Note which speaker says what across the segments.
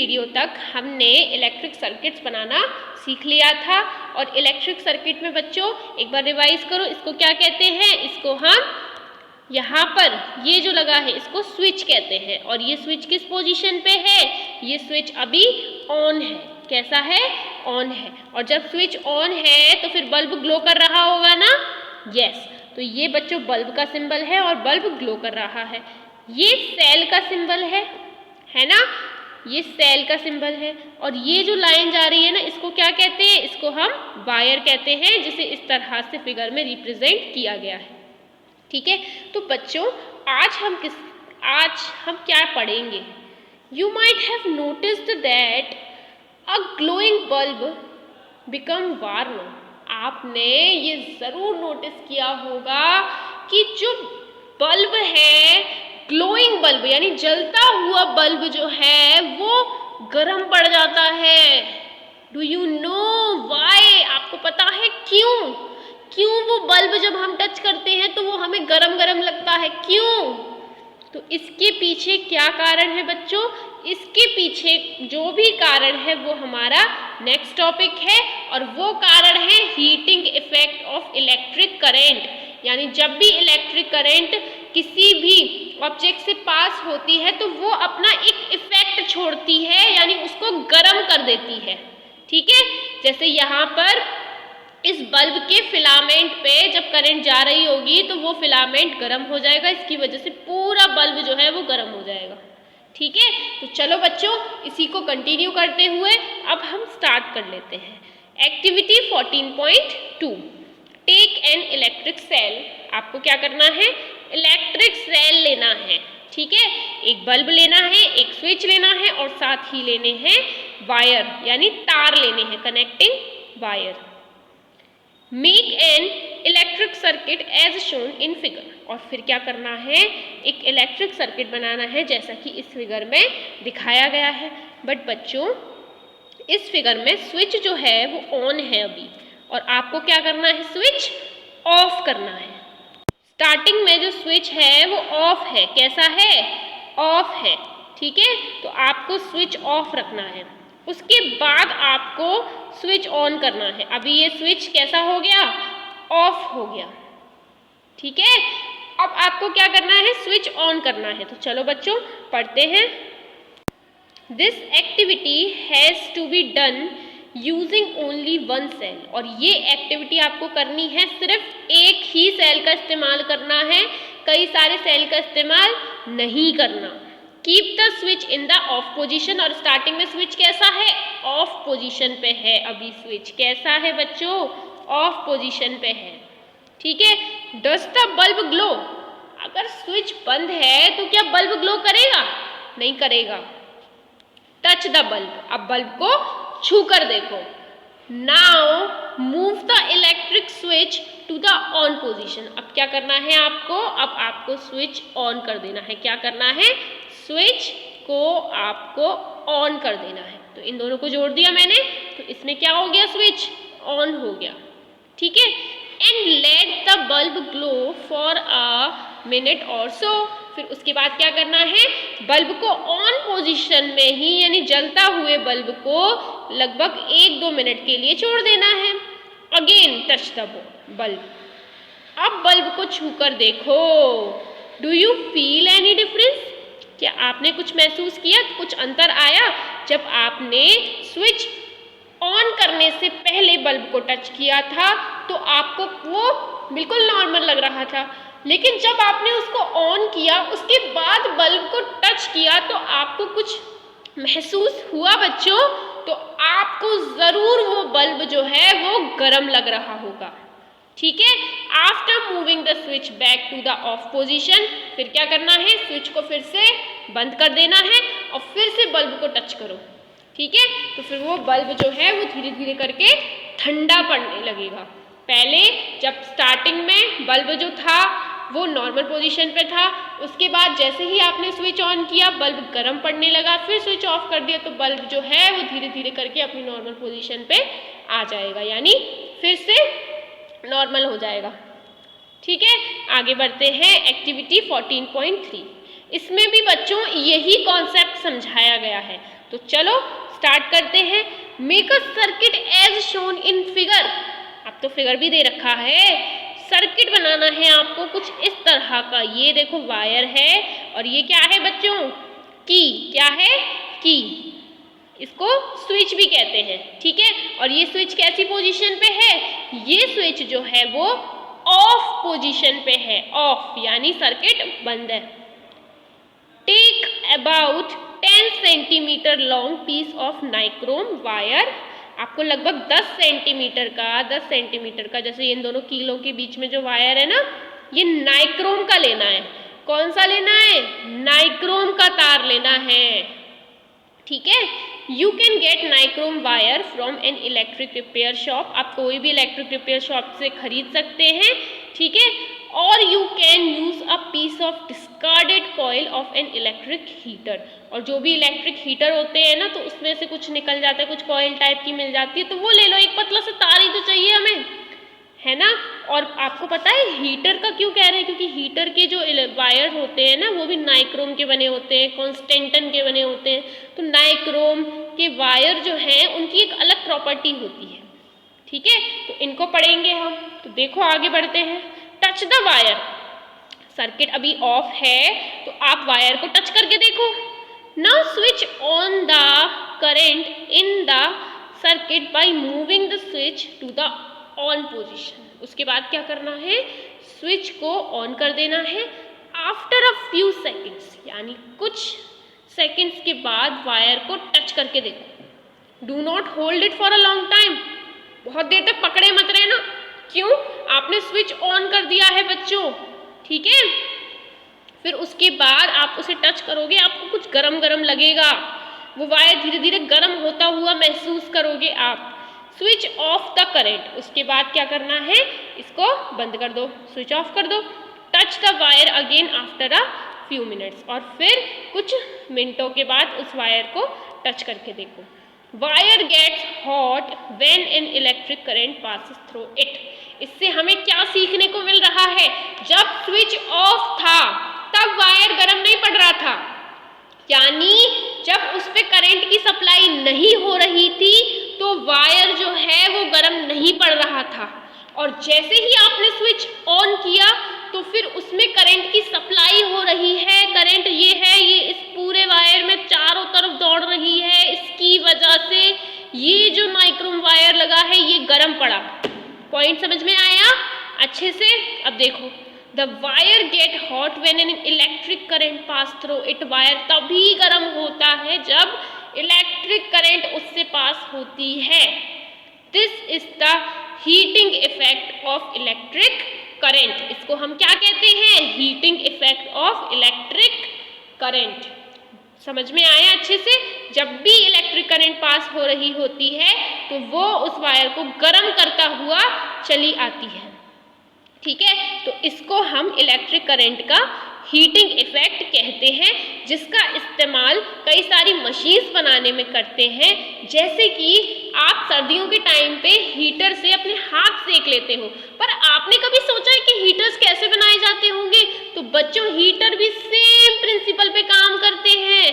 Speaker 1: Video तक हमने electric circuits बनाना सीख लिया था। और इलेक्ट्रिक सर्किट में बच्चों एक बार रिवाइज करो, इसको क्या कहते हैं? इसको हम यहाँ पर ये जो लगा है इसको स्विच कहते हैं। और ये स्विच किस पोजीशन पे है? ये स्विच अभी ऑन है। कैसा है? ऑन है। और जब स्विच ऑन है तो फिर बल्ब ग्लो कर रहा होगा ना? यस। तो ये बच्चों बल्ब का सिंबल है और बल्ब ग्लो कर रहा है। ये सेल का सिंबल है ना? ये सेल का सिंबल है। और ये जो लाइन जा रही है ना, इसको क्या कहते हैं? इसको हम वायर कहते हैं, जिसे इस तरह से फिगर में रिप्रेजेंट किया गया है। ठीक है, तो बच्चों आज हम क्या पढ़ेंगे? You might have noticed that a glowing bulb become warm. आपने ये जरूर नोटिस किया होगा कि जो बल्ब है, ग्लोइंग बल्ब यानी जलता हुआ बल्ब जो है वो गर्म पड़ जाता है। Do you know why? आपको पता है क्यों? क्यों वो बल्ब जब हम टच करते हैं तो वो हमें गरम गरम लगता है? क्यों? तो इसके पीछे क्या कारण है बच्चों? इसके पीछे जो भी कारण है वो हमारा नेक्स्ट टॉपिक है। और वो कारण है heating effect of electric current. यानी जब भी इलेक्ट्रिक करंट किसी भी ऑब्जेक्ट से पास होती है तो वो अपना एक इफेक्ट छोड़ती है, यानी उसको गर्म कर देती है। ठीक है, जैसे यहाँ पर इस बल्ब के फिलामेंट पे जब करंट जा रही होगी तो वो फिलामेंट गर्म हो जाएगा, इसकी वजह से पूरा बल्ब जो है वो गर्म हो जाएगा। ठीक है, तो चलो बच्चों इसी को कंटिन्यू करते हुए अब हम स्टार्ट कर लेते हैं। Activity 14.2 take an electric cell. आपको क्या करना है? इलेक्ट्रिक सेल लेना है। ठीक है, एक बल्ब लेना है, एक स्विच लेना है और साथ ही लेने हैं वायर यानी तार लेने हैं, connecting wire. Make an electric circuit as shown in figure. और फिर क्या करना है? एक इलेक्ट्रिक सर्किट बनाना है जैसा कि इस फिगर में दिखाया गया है। बट बच्चों इस फिगर में स्विच जो है वो ऑन है अभी, और आपको क्या करना है? स्विच ऑफ करना है। स्टार्टिंग में जो स्विच है वो ऑफ है। कैसा है? ऑफ है। ठीक है, तो आपको स्विच ऑफ रखना है। उसके बाद आपको स्विच ऑन करना है। अभी ये स्विच कैसा हो गया? ऑफ हो गया। ठीक है, अब आपको क्या करना है? स्विच ऑन करना है। तो चलो बच्चों पढ़ते हैं। This activity has to be done using only one cell. और ये एक्टिविटी आपको करनी है, सिर्फ एक ही सेल का इस्तेमाल करना है, कई सारे सेल का इस्तेमाल नहीं करना। Keep the switch in the off position. और स्टार्टिंग में स्विच कैसा है? ऑफ पोजीशन पे है। अभी स्विच कैसा है बच्चों? ऑफ पोजीशन पे है। ठीक है, डज द बल्ब ग्लो? अगर स्विच बंद है तो क्या बल्ब ग्लो करेगा? नहीं करेगा। Touch the bulb. अब बल्ब को छू कर देखो। Now move the electric switch to the on position. अब क्या करना है आपको? अब आपको स्विच ऑन कर देना है। क्या करना है? स्विच को आपको ऑन कर देना है। तो इन दोनों को जोड़ दिया मैंने, तो इसमें क्या हो गया? स्विच ऑन हो गया। ठीक है, and let the bulb glow for a minute और सो। फिर उसके बाद क्या करना है? बल्ब को ऑन पोजीशन में ही यानी जलता हुए बल्ब को लगभग 1-2 मिनट के लिए छोड़ देना है। Again touch the bulb. अब बल्ब को छूकर देखो। Do you feel any difference? क्या आपने कुछ महसूस किया? कुछ अंतर आया? जब आपने स्विच ऑन करने से पहले बल्ब को टच किया था तो आपको वो बिल्कुल नॉर्मल लग रहा था, लेकिन जब आपने उसको ऑन किया उसके बाद बल्ब को टच किया तो आपको कुछ महसूस हुआ बच्चों? तो आपको ज़रूर वो बल्ब जो है वो गर्म लग रहा होगा। ठीक है, after moving the switch back to the off position, फिर क्या करना है? स्विच को फिर से बंद कर देना है और फिर से बल्ब को टच करो। ठीक है, तो फिर वो बल्ब जो है वो धीरे धीरे करके ठंडा पड़ने लगेगा। पहले जब स्टार्टिंग में बल्ब जो था वो नॉर्मल पोजीशन पे था, उसके बाद जैसे ही आपने स्विच ऑन किया बल्ब गर्म पड़ने लगा, फिर स्विच ऑफ कर दिया तो बल्ब जो है वो धीरे धीरे करके अपनी नॉर्मल पोजीशन पे आ जाएगा, यानी फिर से नॉर्मल हो जाएगा। ठीक है, आगे बढ़ते हैं। एक्टिविटी 14.3 इसमें भी बच्चों यही कॉन्सेप्ट समझाया गया है। तो चलो स्टार्ट करते हैं। Make a circuit as shown in figure. अब तो फिगर भी दे रखा है। सर्किट बनाना है आपको कुछ इस तरह का। ये देखो वायर है और ये क्या है बच्चों? की। क्या है? की। इसको स्विच भी कहते हैं, ठीक है। और ये स्विच कैसी पोजीशन पे है? ये स्विच जो है वो ऑफ पोजीशन पे है। ऑफ यानी सर्किट बंद है। Take about 10 centimetre long piece of nichrome wire. आपको लगभग 10 सेंटीमीटर का, जैसे इन दोनों कीलों के बीच में जो वायर है ना, ये नाइक्रोम का लेना है। कौन सा लेना है? नाइक्रोम का तार लेना है, ठीक है। You can get nichrome wire from an electric repair shop. आप कोई भी इलेक्ट्रिक रिपेयर शॉप से खरीद सकते हैं, ठीक है। और you can use a piece of discarded coil of an electric heater. और जो भी इलेक्ट्रिक हीटर होते हैं ना, तो उसमें से कुछ निकल जाता है, कुछ कॉइल टाइप की मिल जाती है, तो वो ले लो। एक पतला सा तार ही तो चाहिए हमें, है ना। और आपको पता है हीटर का क्यों कह रहे हैं? क्योंकि हीटर के जो वायर होते हैं ना, वो भी नाइक्रोम के बने होते हैं, कॉन्स्टेंटन के बने होते हैं। तो नाइक्रोम के वायर जो हैं उनकी एक अलग प्रॉपर्टी होती है, ठीक है। तो इनको पढ़ेंगे हम। तो देखो आगे बढ़ते हैं। Touch the wire. सर्किट अभी ऑफ है तो आप वायर को टच करके देखो। Now switch on the current in the circuit by moving the switch to the on position. उसके बाद क्या करना है? स्विच को ऑन कर देना है। आफ्टर अ फ्यू सेकेंड्स, यानी कुछ सेकेंड्स के बाद वायर को टच करके देखो। Do not hold it for a long time. बहुत देर तक पकड़े मत रहना। क्यों? आपने स्विच ऑन कर दिया है बच्चों, ठीक है। फिर उसके बाद आप उसे टच करोगे, आपको कुछ गरम गरम लगेगा। वो वायर धीरे धीरे गरम होता हुआ महसूस करोगे आप। Switch off the current. उसके बाद क्या करना है? इसको बंद कर दो, स्विच ऑफ कर दो। Touch the wire again after a few minutes. और फिर कुछ मिनटों के बाद उस वायर को टच करके देखो। Wire gets hot when an electric current passes through it. इससे हमें क्या सीखने को मिल रहा है? जब स्विच ऑफ था तब वायर गर्म नहीं पड़ रहा था, यानी जब उस पे करंट की सप्लाई नहीं हो रही थी तो वायर जो है वो गर्म नहीं पड़ रहा था। और जैसे ही आपने स्विच ऑन किया तो फिर उसमें करंट की सप्लाई हो रही है। करंट ये है, ये इस पूरे वायर में चारों तरफ दौड़ रही है। इसकी वजह से ये जो नाइक्रोम वायर लगा है ये गर्म पड़ा। पॉइंट समझ में आया अच्छे से? अब देखो, the wire get hot when an electric current pass through it. Wire तभी गर्म होता है जब इलेक्ट्रिक करंट उससे पास होती है। This is the heating effect of electric current. इसको हम क्या कहते हैं? Heating effect of electric current. समझ में आया अच्छे से? जब भी इलेक्ट्रिक करंट पास हो रही होती है तो वो उस वायर को गर्म करता हुआ चली आती है, ठीक है। तो इसको हम इलेक्ट्रिक करंट का हीटिंग इफेक्ट कहते हैं, जिसका इस्तेमाल कई सारी मशीन्स बनाने में करते हैं। जैसे कि आप सर्दियों के टाइम पे हीटर से अपने हाथ सेक लेते हो, पर आपने कभी सोचा है कि हीटर्स कैसे बनाए जाते होंगे? तो बच्चों, हीटर भी सेम प्रिंसिपल पे काम करते हैं,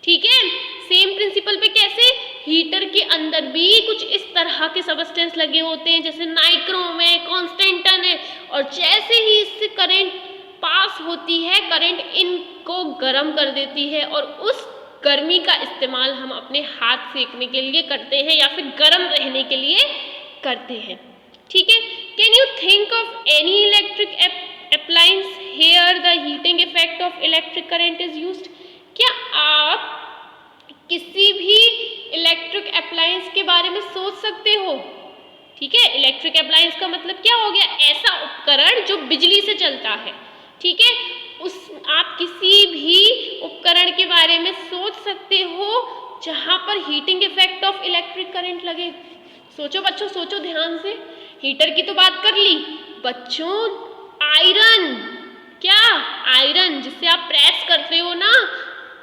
Speaker 1: ठीक है। सेम प्रिंसिपल पे कैसे? हीटर के अंदर भी कुछ इस तरह के सबस्टेंस लगे होते हैं, जैसे नाइक्रोम है, कॉन्स्टेंटन है। और जैसे ही इससे करंट पास होती है, करंट इनको गर्म कर देती है और उस गर्मी का इस्तेमाल हम अपने हाथ सेकने के लिए करते हैं या फिर गर्म रहने के लिए करते हैं, ठीक है। Can you think of any electric appliance here the heating effect of electric current is used? क्या आप किसी भी इलेक्ट्रिक अप्लायंस के बारे में सोच सकते हो? ठीक है, इलेक्ट्रिक अप्लायंस का मतलब क्या हो गया? ऐसा उपकरण जो बिजली से चलता है, ठीक है। आप किसी भी उपकरण के बारे में सोच सकते हो जहां पर heating effect of electric current लगे। सोचो बच्चों, सोचो ध्यान से। हीटर की तो बात कर ली बच्चों, आयरन, क्या? आयरन जिससे आप प्रेस करते हो ना,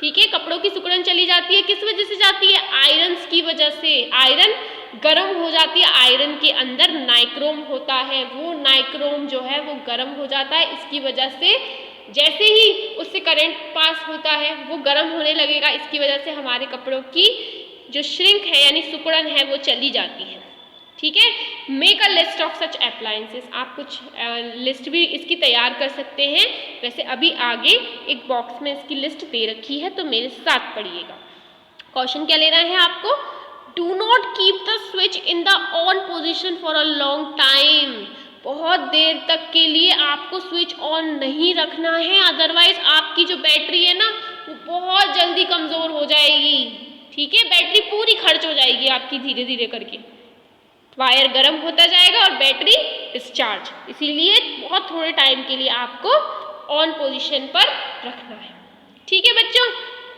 Speaker 1: ठीक है, कपड़ों की सिकुड़न चली जाती है, किस वजह से जाती है? आयरन्स की वजह से। आयरन गर्म हो जाती है, आयरन के अंदर नाइक्रोम होता है, वो नाइक्रोम जो है वो गर्म हो जाता है, इसकी वजह से जैसे ही उससे करंट पास होता है वो गर्म होने लगेगा, इसकी वजह से हमारे कपड़ों की जो श्रिंक है यानी सिकुड़न है वो चली जाती है। ठीक है, make a list of such appliances, आप कुछ लिस्ट भी इसकी तैयार कर सकते हैं। वैसे अभी आगे एक बॉक्स में इसकी लिस्ट दे रखी है, तो मेरे साथ पढ़िएगा। क्वेश्चन क्या ले रहे हैं आपको, do not keep the switch in the on position for a long time, बहुत देर तक के लिए आपको स्विच ऑन नहीं रखना है, अदरवाइज आपकी जो बैटरी है ना वो बहुत जल्दी कमज़ोर हो जाएगी। ठीक है, बैटरी पूरी खर्च हो जाएगी आपकी धीरे धीरे करके, वायर गर्म होता जाएगा और बैटरी डिस्चार्ज, इसीलिए बहुत थोड़े टाइम के लिए आपको ऑन पोजीशन पर रखना है। ठीक है बच्चों,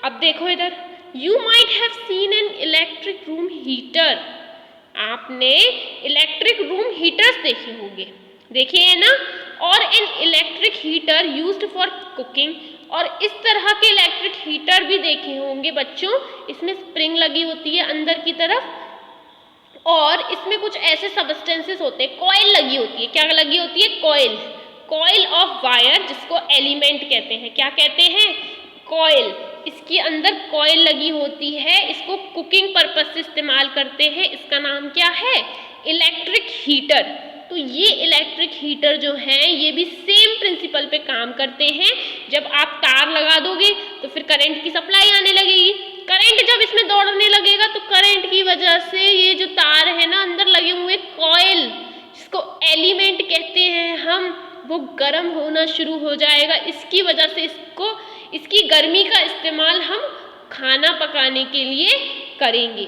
Speaker 1: अब देखो इधर, you might have seen an electric room heater, आपने इलेक्ट्रिक रूम हीटर्स देखे होंगे, देखे है ना, और N electric heater used for cooking, और इस तरह के इलेक्ट्रिक हीटर भी देखे होंगे बच्चों, इसमें स्प्रिंग लगी होती है अंदर की तरफ और इसमें कुछ ऐसे सब्सटेंसेस होते हैं, कॉइल लगी होती है, क्या लगी होती है, कॉइल, कॉइल ऑफ वायर, जिसको एलिमेंट कहते हैं, क्या कहते हैं, कॉइल, इसके अंदर कॉइल लगी होती है, इसको कुकिंग पर्पस से इस्तेमाल करते हैं, इसका नाम क्या है, इलेक्ट्रिक हीटर। तो ये इलेक्ट्रिक हीटर जो हैं ये भी सेम प्रिंसिपल पे काम करते हैं, जब आप तार लगा दोगे तो फिर करंट की सप्लाई आने लगेगी, करंट जब इसमें दौड़ने लगेगा तो करंट की वजह से ये जो तार है ना अंदर लगे हुए कॉइल, जिसको एलिमेंट कहते हैं हम, वो गर्म होना शुरू हो जाएगा, इसकी वजह से इसकी गर्मी का इस्तेमाल हम खाना पकाने के लिए करेंगे।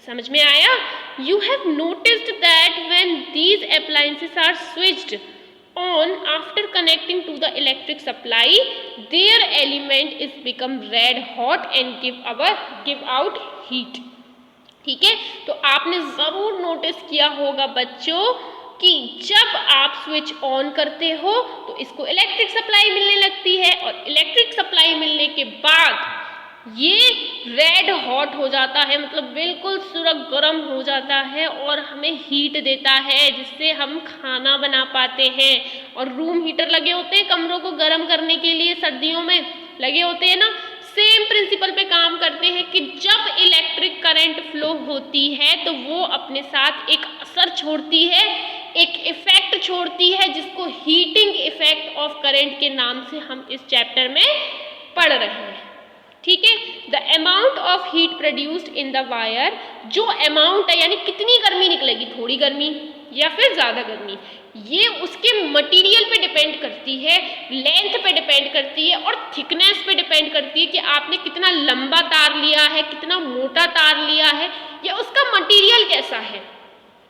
Speaker 1: समझ में आया? You have noticed that when these appliances are switched on after connecting to the electric supply, their element is become red hot and give out heat. ठीक है, तो आपने ज़रूर नोटिस किया होगा बच्चों कि जब आप स्विच ऑन करते हो तो इसको इलेक्ट्रिक सप्लाई मिलने लगती है, और इलेक्ट्रिक सप्लाई मिलने के बाद ये रेड हॉट हो जाता है, मतलब बिल्कुल सूरज गर्म हो जाता है और हमें हीट देता है, जिससे हम खाना बना पाते हैं। और रूम हीटर लगे होते हैं कमरों को गर्म करने के लिए, सर्दियों में लगे होते हैं ना, सेम प्रिंसिपल पे काम करते हैं कि जब इलेक्ट्रिक करंट फ्लो होती है तो वो अपने साथ एक असर छोड़ती है, एक इफेक्ट छोड़ती है, जिसको हीटिंग इफेक्ट ऑफ करंट के नाम से हम इस चैप्टर में पढ़ रहे हैं। ठीक है, the amount of heat produced in the wire, जो अमाउंट है यानी कितनी गर्मी निकलेगी, थोड़ी गर्मी या फिर ज़्यादा गर्मी, ये उसके मटेरियल पे डिपेंड करती है, लेंथ पे डिपेंड करती है और थिकनेस पे डिपेंड करती है कि आपने कितना लंबा तार लिया है, कितना मोटा तार लिया है, या उसका मटेरियल कैसा है।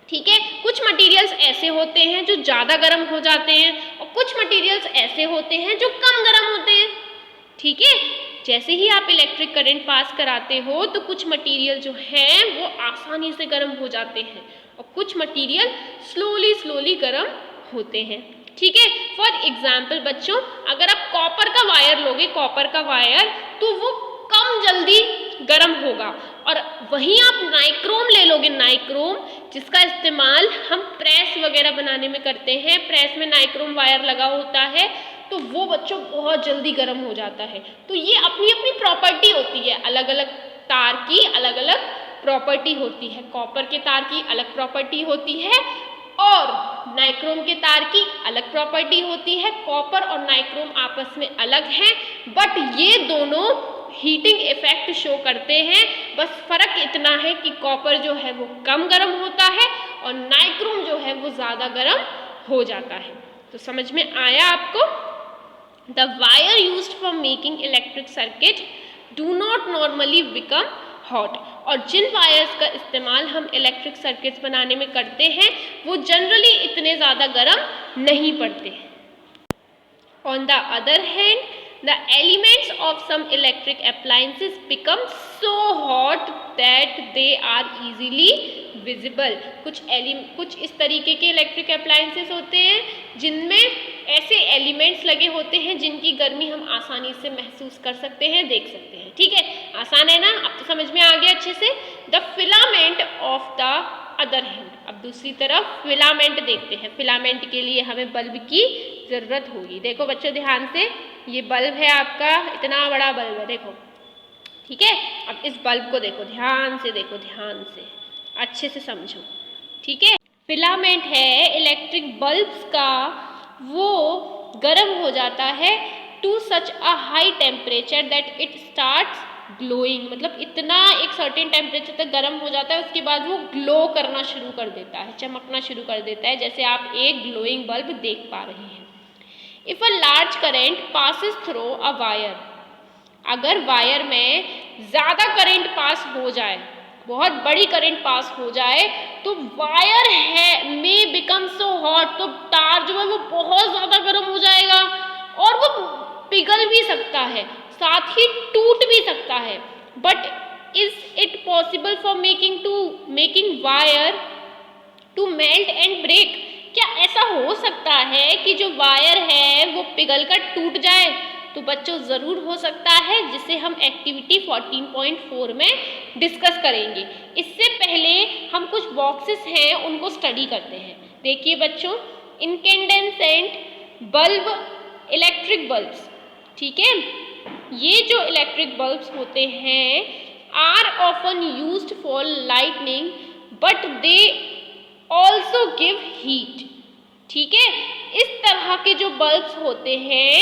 Speaker 1: ठीक है, कुछ मटेरियल्स ऐसे होते हैं जो ज़्यादा गर्म हो जाते हैं और कुछ मटेरियल्स ऐसे होते हैं जो कम गर्म होते हैं। ठीक है, जैसे ही आप इलेक्ट्रिक करंट पास कराते हो तो कुछ मटेरियल जो हैं वो आसानी से गर्म हो जाते हैं और कुछ मटेरियल स्लोली गर्म होते हैं। ठीक है, फॉर एग्जाम्पल बच्चों, अगर आप कॉपर का वायर लोगे, कॉपर का वायर, तो वो कम जल्दी गर्म होगा, और वहीं आप नाइक्रोम ले लोगे, नाइक्रोम जिसका इस्तेमाल हम प्रेस वगैरह बनाने में करते हैं, प्रेस में नाइक्रोम वायर लगा होता है, तो वो बच्चों बहुत जल्दी गर्म हो जाता है। तो ये अपनी अपनी प्रॉपर्टी होती है, अलग अलग तार की अलग अलग प्रॉपर्टी होती है, कॉपर के तार की अलग प्रॉपर्टी होती है और नाइक्रोम के तार की अलग प्रॉपर्टी होती है। कॉपर और नाइक्रोम आपस में अलग हैं, बट ये दोनों हीटिंग इफेक्ट शो करते हैं, बस फर्क इतना है कि कॉपर जो है वो कम गर्म होता है और नाइक्रोम जो है वो ज़्यादा गर्म हो जाता है। तो समझ में आया आपको? The wire used for making electric circuit do not normally become hot, और जिन वायर्स का इस्तेमाल हम इलेक्ट्रिक सर्किट्स बनाने में करते हैं वो जनरली इतने ज़्यादा गर्म नहीं पड़ते। On the other hand, the elements of some electric appliances become so hot that they are easily visible. कुछ इस तरीके के इलेक्ट्रिक अप्लायंसेस होते हैं जिनमें ऐसे एलिमेंट्स लगे होते हैं जिनकी गर्मी हम आसानी से महसूस कर सकते हैं, देख सकते हैं। ठीक है, आसान है ना, अब तो समझ में आ गया अच्छे से। The filament of the other hand, अब दूसरी तरफ फिलामेंट देखते हैं। फिलामेंट के लिए हमें बल्ब की ज़रूरत होगी। देखो बच्चों ध्यान से, ये बल्ब है आपका, इतना बड़ा बल्ब है देखो, ठीक है। अब इस बल्ब को देखो, ध्यान से देखो, ध्यान से अच्छे से समझो, ठीक है। फिलामेंट है इलेक्ट्रिक बल्ब्स का, वो गर्म हो जाता है to such a high temperature that it starts glowing, मतलब इतना एक सर्टेन टेम्परेचर तक गर्म हो जाता है, उसके बाद वो ग्लो करना शुरू कर देता है, चमकना शुरू कर देता है, जैसे आप एक ग्लोइंग बल्ब देख पा रहे हैं। If a large current passes through a wire, अगर वायर में ज़्यादा करंट पास हो जाए, बहुत बड़ी करंट पास हो जाए, तो वायर है में बिकम सो हॉट, तो तार जो है वो बहुत ज़्यादा गर्म हो जाएगा और वो पिघल भी सकता है, साथ ही टूट भी सकता है। But is it possible for making wire to melt and break, क्या ऐसा हो सकता है कि जो वायर है वो पिघल कर टूट जाए? तो बच्चों ज़रूर हो सकता है, जिसे हम एक्टिविटी 14.4 में डिस्कस करेंगे। इससे पहले हम कुछ बॉक्सेस हैं उनको स्टडी करते हैं। देखिए बच्चों, इनकेंडेसेंट बल्ब, इलेक्ट्रिक बल्ब्स, ठीक है, ये जो इलेक्ट्रिक बल्ब्स होते हैं are often used for lightning but they also give heat, ठीक है। इस तरह के जो बल्ब्स होते हैं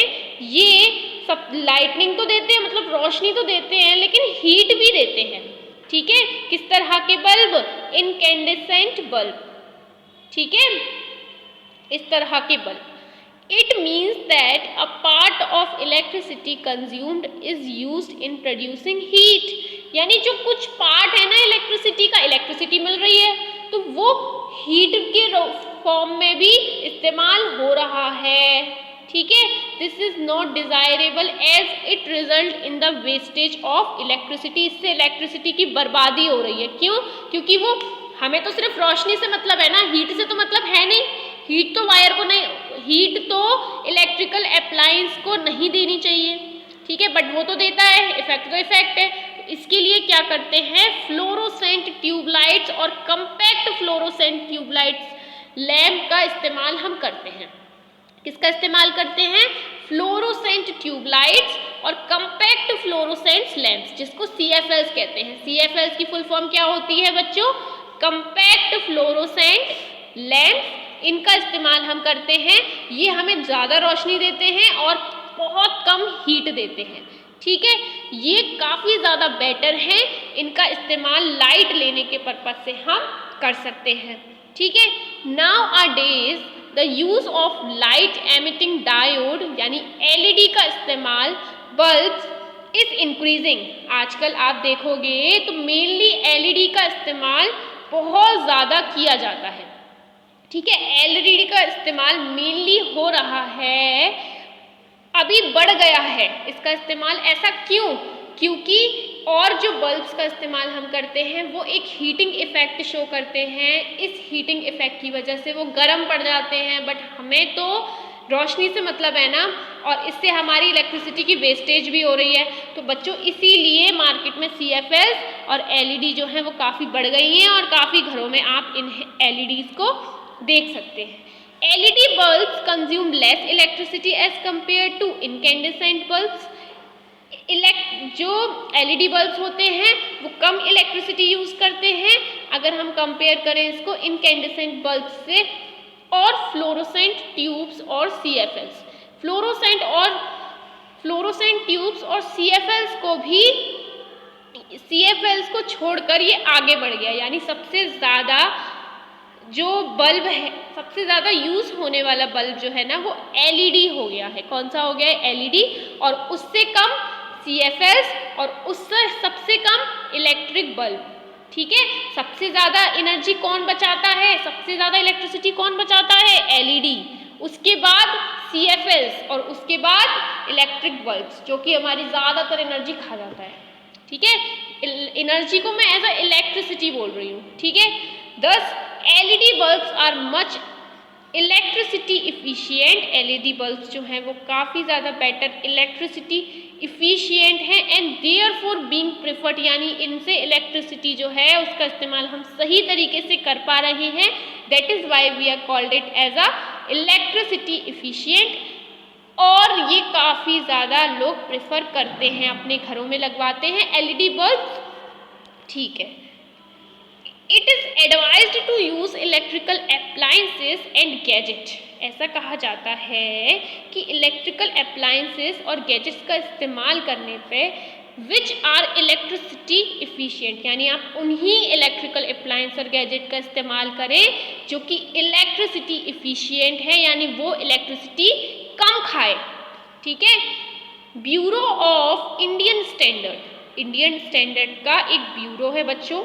Speaker 1: ये सब लाइटनिंग तो देते हैं, मतलब रोशनी तो देते हैं, लेकिन हीट भी देते हैं, ठीक है। किस तरह के बल्ब? इनकेंडेसेंट बल्ब, ठीक है, इस तरह के bulb. It means that a part of electricity consumed is used in producing heat, यानी जो कुछ पार्ट है ना इलेक्ट्रिसिटी का, इलेक्ट्रिसिटी मिल रही है तो वो हीट के फॉर्म में भी इस्तेमाल हो रहा है, ठीक है। This is not desirable as it result in the wastage of electricity, इससे इलेक्ट्रिसिटी की बर्बादी हो रही है। क्यों? क्योंकि वो हमें तो सिर्फ रोशनी से मतलब है ना, हीट से तो मतलब है नहीं। हीट तो वायर को नहीं, हीट तो इलेक्ट्रिकल अप्लायंस को नहीं देनी चाहिए, ठीक है, बट वो तो देता है, इफेक्ट तो इफेक्ट है। तो इसके लिए क्या करते हैं, फ्लोरोसेंट ट्यूबलाइट्स और कंपैक्ट फ्लोरोसेंट ट्यूबलाइट्स लैम्प का इस्तेमाल हम करते हैं। किसका इस्तेमाल करते हैं? फ्लोरोसेंट ट्यूबलाइट्स और कंपैक्ट फ्लोरोसेंट लैम्प्स, जिसको CFLs कहते हैं। CFLs की फुल फॉर्म क्या होती है बच्चों? कंपैक्ट फ्लोरोसेंट लैम्प्स, इनका इस्तेमाल हम करते हैं। ये हमें ज़्यादा रोशनी देते हैं और बहुत कम हीट देते हैं, ठीक है। ये काफ़ी ज़्यादा बेटर है, इनका इस्तेमाल लाइट लेने के पर्पज से हम कर सकते हैं, ठीक है। Now a days the use of light emitting diode यानी LED का इस्तेमाल बल्ब्स इज इंक्रीजिंग। आजकल आप देखोगे तो मेनली LED का इस्तेमाल बहुत ज़्यादा किया जाता है, ठीक है। LED का इस्तेमाल मेनली हो रहा है, अभी बढ़ गया है इसका इस्तेमाल। ऐसा क्यों? क्योंकि और जो बल्ब्स का इस्तेमाल हम करते हैं वो एक हीटिंग इफेक्ट शो करते हैं, इस हीटिंग इफेक्ट की वजह से वो गर्म पड़ जाते हैं, बट हमें तो रोशनी से मतलब है ना, और इससे हमारी इलेक्ट्रिसिटी की वेस्टेज भी हो रही है। तो बच्चों इसीलिए मार्केट में CFLs और LED जो हैं वो काफ़ी बढ़ गई हैं और काफ़ी घरों में आप इन LEDs को देख सकते हैं। LED bulbs consume less electricity as compared to incandescent bulbs. जो LED बल्ब्स होते हैं वो कम इलेक्ट्रिसिटी यूज करते हैं अगर हम कंपेयर करें इसको इनकैंडेसेंट बल्ब से और फ्लोरोसेंट ट्यूब्स और CFLs। फ्लोरोसेंट ट्यूब्स और CFLs को छोड़कर ये आगे बढ़ गया, यानी सबसे ज़्यादा जो बल्ब है, सबसे ज़्यादा यूज़ होने वाला बल्ब जो है ना वो LED हो गया है। कौन सा हो गया है? LED, और उससे कम CFLs और उससे सबसे कम इलेक्ट्रिक बल्ब, ठीक है। सबसे ज़्यादा एनर्जी कौन बचाता है, सबसे ज़्यादा इलेक्ट्रिसिटी कौन बचाता है? LED, उसके बाद CFLs और उसके बाद इलेक्ट्रिक बल्ब्स, जो कि हमारी ज़्यादातर एनर्जी खा जाता है, ठीक है। एनर्जी को मैं एज अ इलेक्ट्रिसिटी बोल रही हूँ, ठीक है। 10 LED bulbs are much electricity efficient. LED bulbs जो हैं वो काफ़ी ज़्यादा बेटर इलेक्ट्रिसिटी इफिशियंट हैं एंड देयरफॉर बीइंग प्रेफर्ड, यानी इनसे इलेक्ट्रिसिटी जो है उसका इस्तेमाल हम सही तरीके से कर पा रहे हैं। That is why we are called it as a electricity efficient और ये काफ़ी ज़्यादा लोग प्रेफर करते हैं, अपने घरों में लगवाते हैं एलईडी बल्ब। ठीक है। It is advised to use electrical appliances and gadget. ऐसा कहा जाता है कि इलेक्ट्रिकल अप्लायंसेस और गैजेट्स का इस्तेमाल करने पे विच आर इलेक्ट्रिसिटी इफ़िशियंट, यानी आप उन्हीं इलेक्ट्रिकल अप्लायंस और गैजेट का इस्तेमाल करें जो कि इलेक्ट्रिसिटी इफ़िशियंट है, यानी वो इलेक्ट्रिसिटी कम खाए। ठीक है। Bureau of Indian standard, Indian standard का एक ब्यूरो है बच्चों,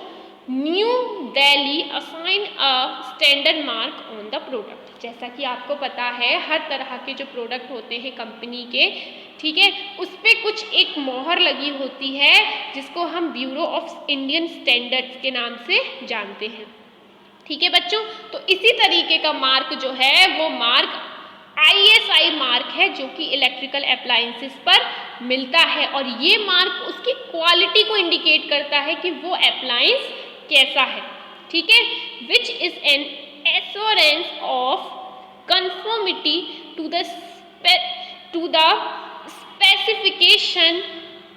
Speaker 1: new Delhi assign a standard mark on the product. जैसा कि आपको पता है हर तरह के जो प्रोडक्ट होते हैं कंपनी के, ठीक है, उस पर कुछ एक मोहर लगी होती है जिसको हम ब्यूरो ऑफ इंडियन स्टैंडर्ड्स के नाम से जानते हैं। ठीक है बच्चों, तो इसी तरीके का मार्क जो है वो मार्क ISI मार्क है जो कि इलेक्ट्रिकल अप्लायंसेस पर मिलता है, और ये मार्क उसकी क्वालिटी को इंडिकेट करता है कि वो अप्लायंस कैसा है। ठीक है। Which is an assurance of conformity to the specification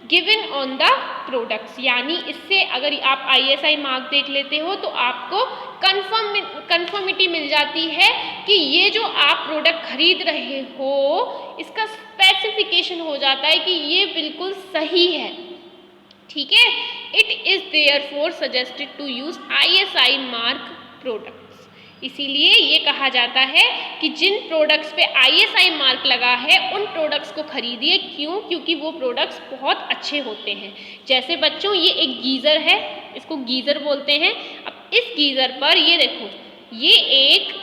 Speaker 1: given on the products, यानी इससे अगर आप ISI मार्क देख लेते हो तो आपको कंफर्मिटी मिल जाती है कि ये जो आप प्रोडक्ट खरीद रहे हो इसका स्पेसिफिकेशन हो जाता है कि ये बिल्कुल सही है। ठीक है। It is therefore suggested to use ISI mark products. इसीलिए ये कहा जाता है कि जिन प्रोडक्ट्स पे ISI मार्क लगा है उन प्रोडक्ट्स को खरीदिए। क्यों? क्योंकि वो प्रोडक्ट्स बहुत अच्छे होते हैं। जैसे बच्चों ये एक गीज़र है, इसको गीज़र बोलते हैं। अब इस गीज़र पर ये देखो, ये एक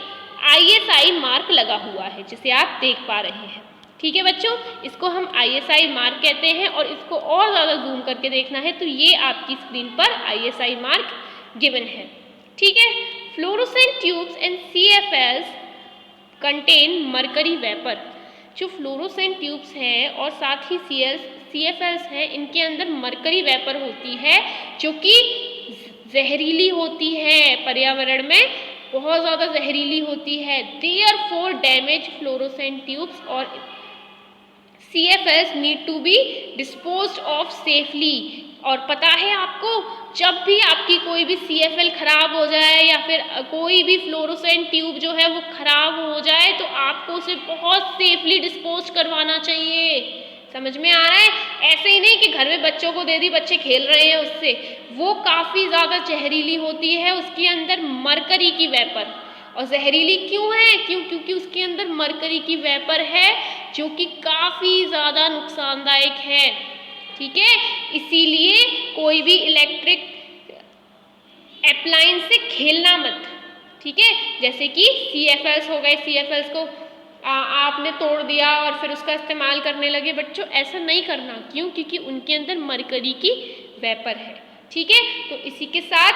Speaker 1: ISI मार्क लगा हुआ है जिसे आप देख पा रहे हैं। ठीक है बच्चों, इसको हम ISI मार्क कहते हैं, और इसको और ज़्यादा जूम करके देखना है तो ये आपकी स्क्रीन पर ISI मार्क गिवन है। ठीक है। Fluorescent tubes and CFLs contain mercury vapour. जो फ्लोरोसेंट ट्यूब्स हैं और साथ ही CFLs हैं, इनके अंदर मरकरी वेपर होती है जो कि जहरीली होती है, पर्यावरण में बहुत ज़्यादा जहरीली होती है। देयरफॉर डैमेज फ्लोरोसेंट ट्यूब्स और CFLs need to be disposed off safely. और पता है आपको, जब भी आपकी कोई भी CFL खराब हो जाए या फिर कोई भी फ्लोरोसेंट ट्यूब जो है वो खराब हो जाए तो आपको उसे बहुत सेफली डिस्पोज करवाना चाहिए। समझ में आ रहा है? ऐसे ही नहीं कि घर में बच्चों को दे दी, बच्चे खेल रहे हैं उससे, वो काफ़ी ज़्यादा जहरीली होती है, उसके अंदर मरकरी की वेपर। और जहरीली क्यों है? क्योंकि उसके अंदर मरकरी की वेपर है जो कि काफ़ी ज़्यादा नुकसानदायक है। ठीक है। इसीलिए कोई भी इलेक्ट्रिक अप्लायंस से खेलना मत। ठीक है। जैसे कि CFLs हो गए, CFLs को आपने तोड़ दिया और फिर उसका इस्तेमाल करने लगे। बच्चों ऐसा नहीं करना। क्यों? क्योंकि उनके अंदर मरकरी की वेपर है। ठीक है। तो इसी के साथ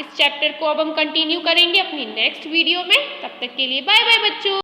Speaker 1: इस चैप्टर को अब हम कंटिन्यू करेंगे अपनी नेक्स्ट वीडियो में। तब तक के लिए बाय बाय बच्चों।